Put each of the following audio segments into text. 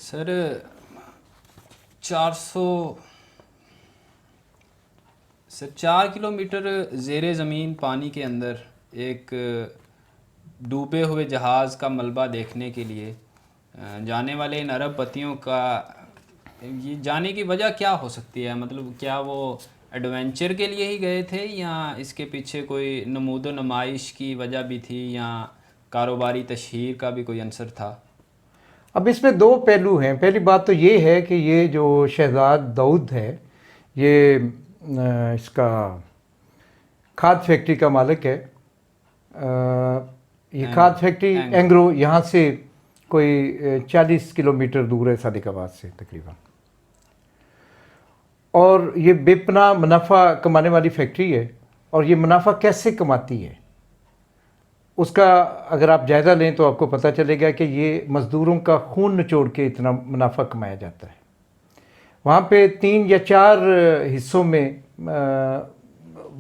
سر 4 kilometre زیر زمین پانی کے اندر ایک ڈوبے ہوئے جہاز کا ملبہ دیکھنے کے لیے جانے والے ان عرب پتیوں کا یہ جانے کی وجہ کیا ہو سکتی ہے؟ مطلب کیا وہ ایڈونچر کے لیے ہی گئے تھے یا اس کے پیچھے کوئی نمود و نمائش کی وجہ بھی تھی یا کاروباری تشہیر کا بھی کوئی عنصر تھا؟ اب اس میں دو پہلو ہیں. پہلی بات تو یہ ہے کہ یہ جو شہزاد داؤد ہے یہ اس کا کھاد فیکٹری کا مالک ہے. یہ کھاد فیکٹری اینگرو یہاں سے کوئی 40 کلومیٹر دور ہے صادق آباد سے تقریباً. اور یہ بے پناہ منافع کمانے والی فیکٹری ہے. اور یہ منافع کیسے کماتی ہے اس کا اگر آپ جائزہ لیں تو آپ کو پتہ چلے گا کہ یہ مزدوروں کا خون نچوڑ کے اتنا منافع کمایا جاتا ہے. وہاں پہ 3 یا 4 حصوں میں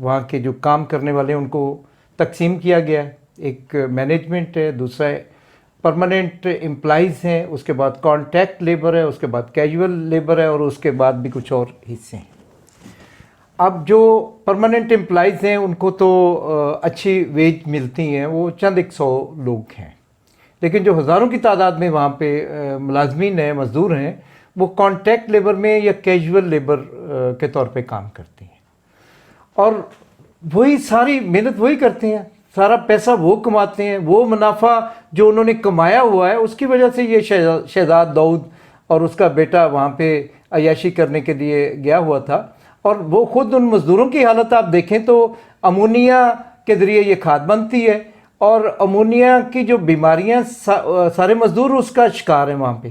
وہاں کے جو کام کرنے والے ان کو تقسیم کیا گیا ہے. ایک مینجمنٹ ہے, دوسرا پرماننٹ امپلائیز ہیں, اس کے بعد کانٹیکٹ لیبر ہے, اس کے بعد کیجول لیبر ہے, اور اس کے بعد بھی کچھ اور حصے ہیں. اب جو پرماننٹ امپلائیز ہیں ان کو تو اچھی ویج ملتی ہیں, وہ چند 100 لوگ ہیں. لیکن جو ہزاروں کی تعداد میں وہاں پہ ملازمین ہیں, مزدور ہیں, وہ کانٹیکٹ لیبر میں یا کیجول لیبر کے طور پہ کام کرتے ہیں. اور وہی ساری محنت وہی کرتے ہیں, سارا پیسہ وہ کماتے ہیں. وہ منافع جو انہوں نے کمایا ہوا ہے اس کی وجہ سے یہ شہزاد داؤد اور اس کا بیٹا وہاں پہ عیاشی کرنے کے لیے گیا ہوا تھا. اور وہ خود ان مزدوروں کی حالت آپ دیکھیں تو امونیا کے ذریعے یہ کھاد بنتی ہے, اور امونیا کی جو بیماریاں سارے مزدور اس کا شکار ہیں وہاں پہ.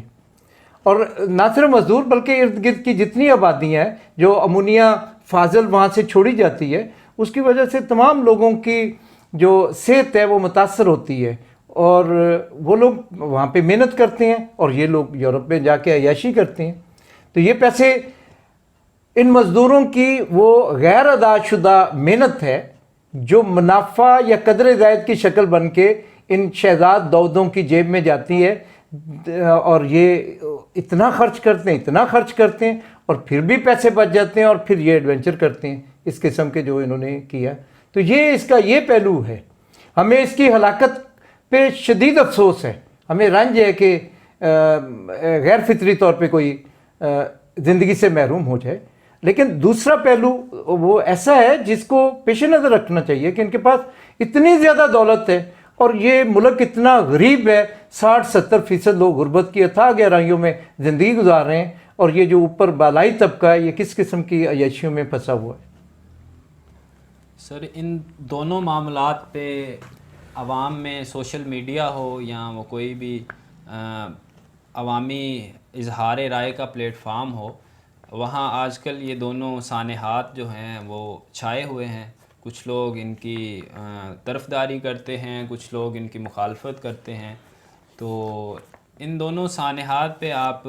اور نہ صرف مزدور بلکہ ارد گرد کی جتنی آبادیاں ہیں جو امونیا فاضل وہاں سے چھوڑی جاتی ہے اس کی وجہ سے تمام لوگوں کی جو صحت ہے وہ متاثر ہوتی ہے. اور وہ لوگ وہاں پہ محنت کرتے ہیں اور یہ لوگ یورپ میں جا کے عیاشی کرتے ہیں. تو یہ پیسے ان مزدوروں کی وہ غیر ادا شدہ محنت ہے جو منافع یا قدر زائد کی شکل بن کے ان شہزاد داؤدوں کی جیب میں جاتی ہے. اور یہ اتنا خرچ کرتے ہیں اور پھر بھی پیسے بچ جاتے ہیں اور پھر یہ ایڈونچر کرتے ہیں اس قسم کے جو انہوں نے کیا. تو یہ اس کا یہ پہلو ہے. ہمیں اس کی ہلاکت پہ شدید افسوس ہے. ہمیں رنج ہے کہ غیر فطری طور پہ کوئی زندگی سے محروم ہو جائے. لیکن دوسرا پہلو وہ ایسا ہے جس کو پیش نظر رکھنا چاہیے کہ ان کے پاس اتنی زیادہ دولت ہے اور یہ ملک اتنا غریب ہے. 60-70% لوگ غربت کی اتھاہ گہرائیوں میں زندگی گزار رہے ہیں, اور یہ جو اوپر بالائی طبقہ ہے یہ کس قسم کی عیاشیوں میں پھنسا ہوا ہے. سر ان دونوں معاملات پہ عوام میں سوشل میڈیا ہو یا وہ کوئی بھی عوامی اظہار رائے کا پلیٹ فارم ہو, وہاں آج کل یہ دونوں سانحات جو ہیں وہ چھائے ہوئے ہیں. کچھ لوگ ان کی طرفداری کرتے ہیں, کچھ لوگ ان کی مخالفت کرتے ہیں. تو ان دونوں سانحات پہ آپ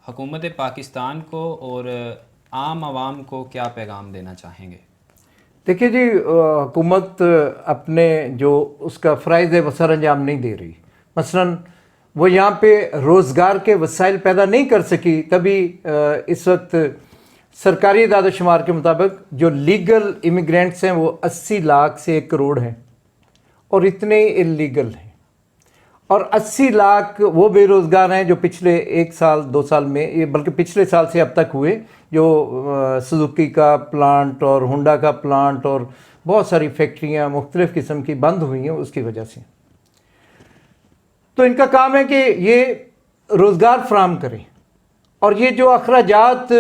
حکومت پاکستان کو اور عام عوام کو کیا پیغام دینا چاہیں گے؟ دیکھیے جی, حکومت اپنے جو اس کا فرائض ہے وہ سر انجام نہیں دے رہی. مثلاً وہ یہاں پہ روزگار کے وسائل پیدا نہیں کر سکی. تبھی اس وقت سرکاری اعداد و شمار کے مطابق جو لیگل امیگرینٹس ہیں وہ 80 لاکھ سے 1 کروڑ ہیں, اور اتنے اللیگل ہیں. اور 80 لاکھ وہ بے روزگار ہیں جو پچھلے 1 سال 2 سال میں, بلکہ پچھلے سال سے اب تک ہوئے, جو سزوکی کا پلانٹ اور ہونڈا کا پلانٹ اور بہت ساری فیکٹریاں مختلف قسم کی بند ہوئی ہیں اس کی وجہ سے. تو ان کا کام ہے کہ یہ روزگار فراہم کریں, اور یہ جو اخراجات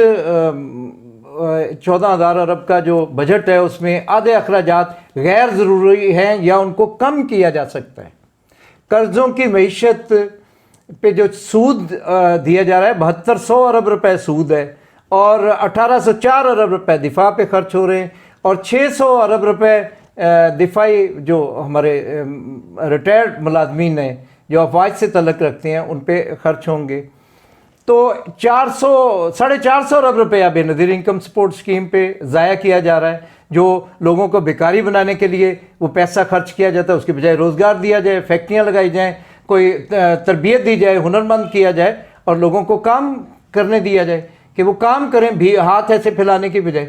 14,000 ارب کا جو بجٹ ہے اس میں آدھے اخراجات غیر ضروری ہیں یا ان کو کم کیا جا سکتا ہے. قرضوں کی معیشت پہ جو سود دیا جا رہا ہے 7200 ارب روپے سود ہے, اور 1804 ارب روپے دفاع پہ خرچ ہو رہے ہیں, اور 600 ارب روپے دفاعی جو ہمارے ریٹائرڈ ملازمین ہیں جو افواج سے تعلق رکھتے ہیں ان پہ خرچ ہوں گے. تو 450 ارب روپیہ بے نظیر انکم سپورٹ اسکیم پہ ضائع کیا جا رہا ہے, جو لوگوں کو بیکاری بنانے کے لیے وہ پیسہ خرچ کیا جاتا ہے. اس کے بجائے روزگار دیا جائے, فیکٹریاں لگائی جائیں, کوئی تربیت دی جائے, ہنرمند کیا جائے, اور لوگوں کو کام کرنے دیا جائے کہ وہ کام کریں بھی ہاتھ ایسے پھیلانے کی بجائے.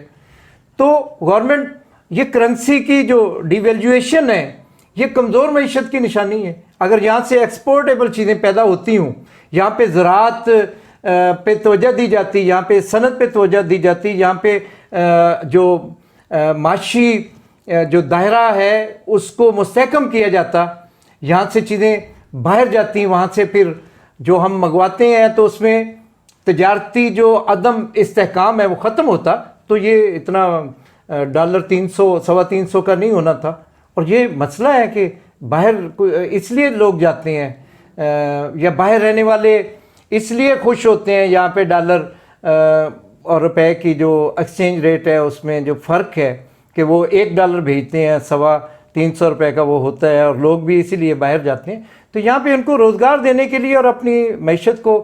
تو گورنمنٹ یہ کرنسی کی جو ڈیویلیویشن ہے یہ کمزور معیشت کی نشانی ہے. اگر یہاں سے ایکسپورٹیبل چیزیں پیدا ہوتی ہوں, یہاں پہ زراعت پہ توجہ دی جاتی, یہاں پہ صنعت پہ توجہ دی جاتی, یہاں پہ جو معاشی جو دائرہ ہے اس کو مستحکم کیا جاتا, یہاں سے چیزیں باہر جاتی, وہاں سے پھر جو ہم منگواتے ہیں تو اس میں تجارتی جو عدم استحکام ہے وہ ختم ہوتا, تو یہ اتنا $300 350 کا نہیں ہونا تھا. اور یہ مسئلہ ہے کہ باہر اس لیے لوگ جاتے ہیں یا باہر رہنے والے اس لیے خوش ہوتے ہیں, یہاں پہ ڈالر اور روپے کی جو ایکسچینج ریٹ ہے اس میں جو فرق ہے کہ وہ $1 بھیجتے ہیں, 350 روپے کا وہ ہوتا ہے, اور لوگ بھی اسی لیے باہر جاتے ہیں. تو یہاں پہ ان کو روزگار دینے کے لیے اور اپنی معیشت کو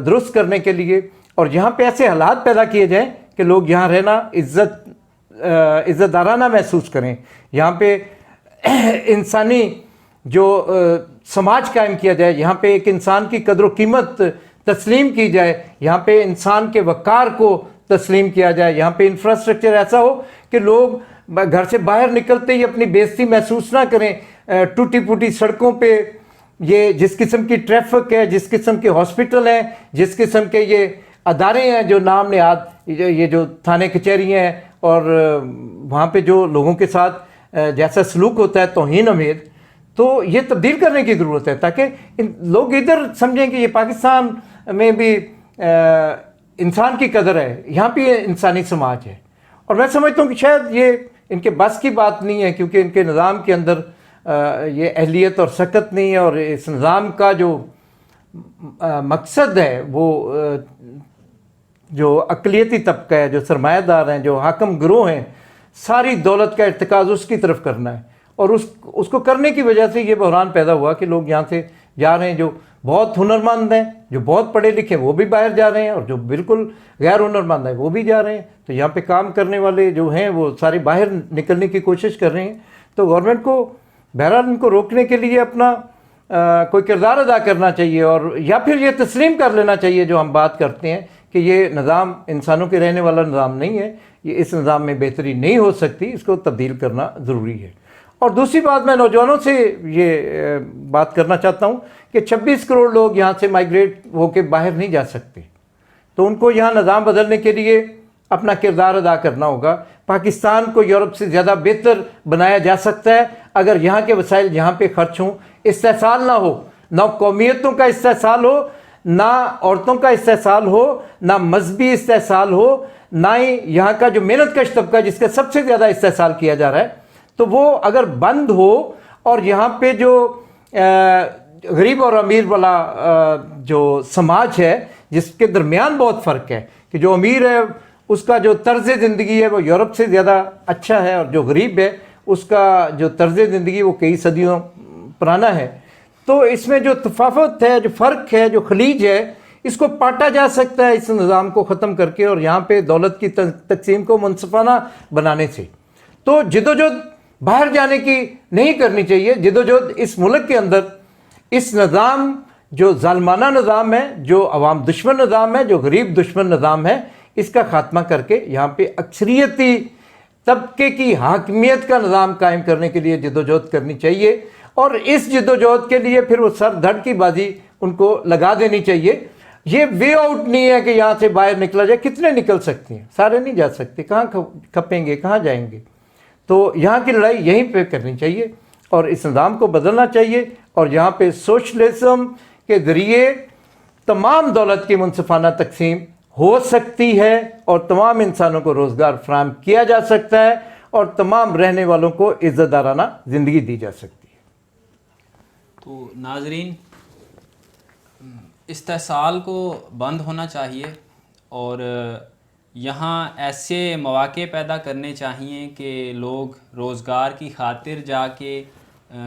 درست کرنے کے لیے, اور یہاں پہ ایسے حالات پیدا کیے جائیں کہ لوگ یہاں رہنا عزت دارانہ محسوس کریں, یہاں پہ انسانی جو سماج قائم کیا جائے, یہاں پہ ایک انسان کی قدر و قیمت تسلیم کی جائے, یہاں پہ انسان کے وقار کو تسلیم کیا جائے, یہاں پہ انفراسٹرکچر ایسا ہو کہ لوگ گھر سے باہر نکلتے ہی اپنی بے عزتی محسوس نہ کریں. ٹوٹی پھوٹی سڑکوں پہ یہ جس قسم کی ٹریفک ہے, جس قسم کے ہاسپٹل ہیں, جس قسم کے یہ ادارے ہیں جو نام نہاد, یہ جو تھانے کچہریاں ہیں, اور وہاں پہ جو لوگوں کے ساتھ جیسا سلوک ہوتا ہے توہین آمیز, تو یہ تبدیل کرنے کی ضرورت ہے تاکہ لوگ ادھر سمجھیں کہ یہ پاکستان میں بھی انسان کی قدر ہے, یہاں پہ انسانی سماج ہے. اور میں سمجھتا ہوں کہ شاید یہ ان کے بس کی بات نہیں ہے, کیونکہ ان کے نظام کے اندر یہ اہلیت اور سکت نہیں ہے, اور اس نظام کا جو مقصد ہے وہ جو اقلیتی طبقہ ہے, جو سرمایہ دار ہیں, جو حاکم گروہ ہیں, ساری دولت کا ارتکاز اس کی طرف کرنا ہے. اور اس کو کرنے کی وجہ سے یہ بحران پیدا ہوا کہ لوگ یہاں سے جا رہے ہیں, جو بہت ہنرمند ہیں, جو بہت پڑھے لکھے وہ بھی باہر جا رہے ہیں, اور جو بالکل غیر ہنرمند ہیں وہ بھی جا رہے ہیں. تو یہاں پہ کام کرنے والے جو ہیں وہ سارے باہر نکلنے کی کوشش کر رہے ہیں. تو گورنمنٹ کو بہرحال ان کو روکنے کے لیے اپنا کوئی کردار ادا کرنا چاہیے, اور یا پھر یہ تسلیم کر لینا چاہیے جو ہم بات کرتے ہیں کہ یہ نظام انسانوں کے رہنے والا نظام نہیں ہے, یہ اس نظام میں بہتری نہیں ہو سکتی, اس کو تبدیل کرنا ضروری ہے. اور دوسری بات میں نوجوانوں سے یہ بات کرنا چاہتا ہوں کہ 26 کروڑ لوگ یہاں سے مائیگریٹ ہو کے باہر نہیں جا سکتے, تو ان کو یہاں نظام بدلنے کے لیے اپنا کردار ادا کرنا ہوگا. پاکستان کو یورپ سے زیادہ بہتر بنایا جا سکتا ہے اگر یہاں کے وسائل یہاں پہ خرچ ہوں, استحصال نہ ہو, نہ قومیتوں کا استحصال ہو, نہ عورتوں کا استحصال ہو, نہ مذہبی استحصال ہو, نہ ہی یہاں کا جو محنت کش طبقہ جس کا سب سے زیادہ استحصال کیا جا رہا ہے, تو وہ اگر بند ہو, اور یہاں پہ جو غریب اور امیر والا جو سماج ہے جس کے درمیان بہت فرق ہے کہ جو امیر ہے اس کا جو طرز زندگی ہے وہ یورپ سے زیادہ اچھا ہے, اور جو غریب ہے اس کا جو طرز زندگی وہ کئی صدیوں پرانا ہے. تو اس میں جو تفاوت ہے, جو فرق ہے, جو خلیج ہے, اس کو پاٹا جا سکتا ہے اس نظام کو ختم کر کے, اور یہاں پہ دولت کی تقسیم کو منصفانہ بنانے سے. تو جدوجہد باہر جانے کی نہیں کرنی چاہیے, جدوجہد اس ملک کے اندر اس نظام جو ظالمانہ نظام ہے, جو عوام دشمن نظام ہے, جو غریب دشمن نظام ہے, اس کا خاتمہ کر کے یہاں پہ اکثریتی طبقے کی حاکمیت کا نظام قائم کرنے کے لیے جدوجہد کرنی چاہیے. اور اس جدوجہد کے لیے پھر وہ سر دھڑ کی بازی ان کو لگا دینی چاہیے. یہ وے آؤٹ نہیں ہے کہ یہاں سے باہر نکلا جائے. کتنے نکل سکتے ہیں, سارے نہیں جا سکتے, کہاں کھپیں گے, کہاں جائیں گے. تو یہاں کی لڑائی یہیں پہ کرنی چاہیے, اور اس نظام کو بدلنا چاہیے, اور یہاں پہ سوشلزم کے ذریعے تمام دولت کی منصفانہ تقسیم ہو سکتی ہے, اور تمام انسانوں کو روزگار فراہم کیا جا سکتا ہے, اور تمام رہنے والوں کو عزت دارانہ زندگی دی جا سکتی ہے. تو ناظرین, استحصال کو بند ہونا چاہیے, اور یہاں ایسے مواقع پیدا کرنے چاہیے کہ لوگ روزگار کی خاطر جا کے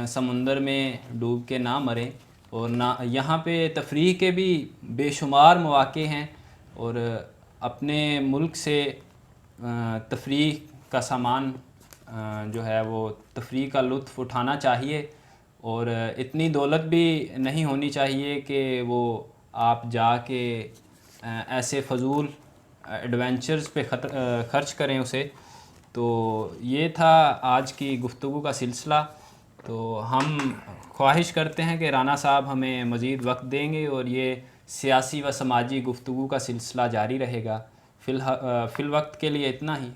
سمندر میں ڈوب کے نہ مریں, اور نہ یہاں پہ تفریح کے بھی بے شمار مواقع ہیں, اور اپنے ملک سے تفریح کا سامان جو ہے وہ تفریح کا لطف اٹھانا چاہیے. اور اتنی دولت بھی نہیں ہونی چاہیے کہ وہ آپ جا کے ایسے فضول ایڈونچرز پہ خرچ کریں اسے. تو یہ تھا آج کی گفتگو کا سلسلہ. تو ہم خواہش کرتے ہیں کہ رانا صاحب ہمیں مزید وقت دیں گے اور یہ سیاسی و سماجی گفتگو کا سلسلہ جاری رہے گا. فی الوقت کے لیے اتنا ہی.